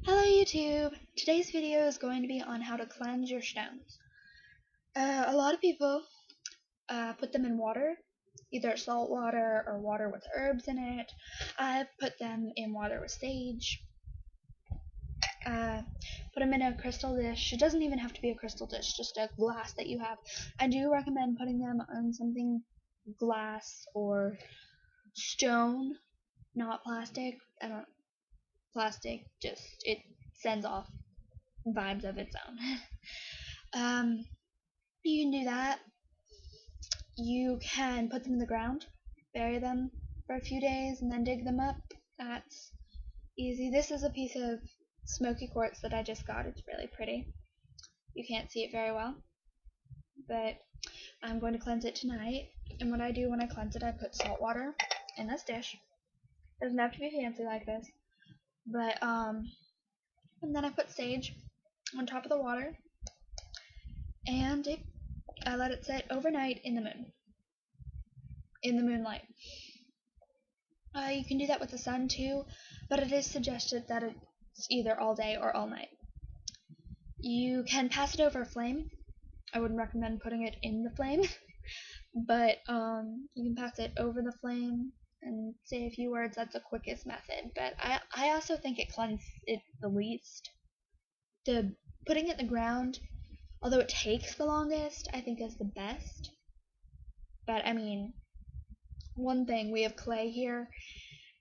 Hello YouTube! Today's video is going to be on how to cleanse your stones. A lot of people put them in water, either salt water or water with herbs in it. I've put them in water with sage. Put them in a crystal dish. It doesn't even have to be a crystal dish, just a glass that you have. I do recommend putting them on something glass or stone, not plastic. Plastic it sends off vibes of its own. You can do that. You can put them in the ground, bury them for a few days, and then dig them up. That's easy. This is a piece of smoky quartz that I just got. It's really pretty. You can't see it very well, but I'm going to cleanse it tonight. And what I do when I cleanse it, I put salt water in this dish. It doesn't have to be fancy like this. But and then I put sage on top of the water, and I let it sit overnight in the moonlight. You can do that with the sun too, but it is suggested that it's either all day or all night. You can pass it over a flame. I wouldn't recommend putting it in the flame, but you can pass it over the flame and say a few words. That's the quickest method, but I also think it cleanses it the least. Putting it in the ground, although it takes the longest, I think is the best. But I mean, one thing, we have clay here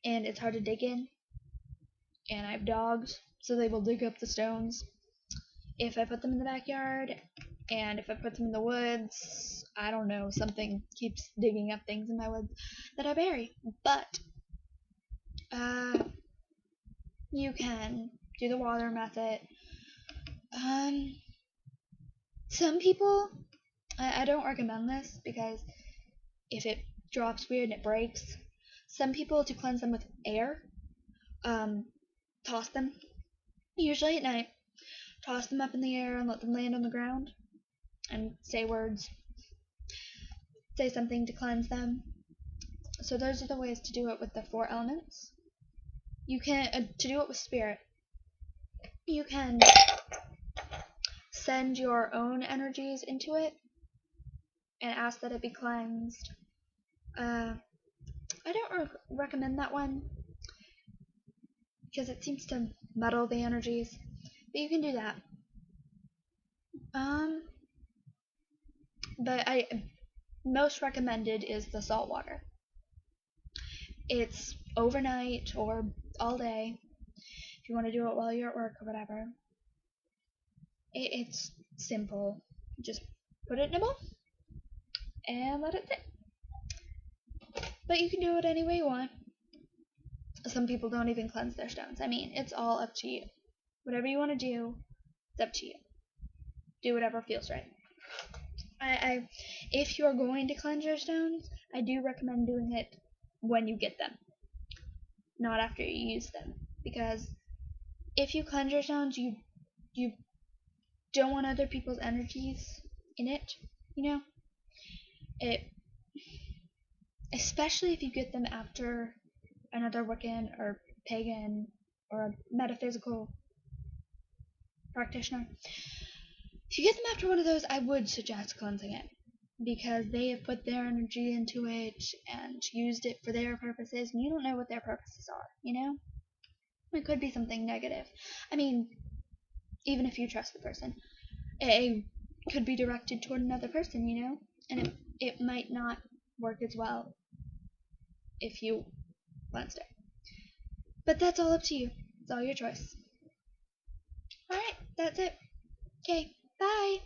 and it's hard to dig in, and I have dogs, so they will dig up the stones if I put them in the backyard. And if I put them in the woods, I don't know, something keeps digging up things in my woods that I bury. But you can do the water method. Some people, I don't recommend this because if it drops weird and it breaks. Some people, to cleanse them with air, toss them, usually at night, toss them up in the air and let them land on the ground and say words, say something to cleanse them. So those are the ways to do it with the 4 elements. You can, to do it with spirit, you can send your own energies into it and ask that it be cleansed. I don't recommend that one because it seems to muddle the energies, but you can do that. But most recommended is the salt water. It's overnight or all day if you want to do it while you're at work or whatever. It's simple. Just put it in a bowl and let it sit. But you can do it any way you want. Some people don't even cleanse their stones. I mean, it's all up to you. Whatever you want to do, it's up to you. Do whatever feels right. If you're going to cleanse your stones, I do recommend doing it when you get them, not after you use them. Because if you cleanse your stones, you don't want other people's energies in it, you know? Especially if you get them after another Wiccan or pagan or a metaphysical practitioner. If you get them after one of those, I would suggest cleansing it, because they have put their energy into it and used it for their purposes, and you don't know what their purposes are, you know? It could be something negative. I mean, even if you trust the person, it could be directed toward another person, you know? And it might not work as well if you cleansed it. But that's all up to you. It's all your choice. Alright, that's it. Okay, bye!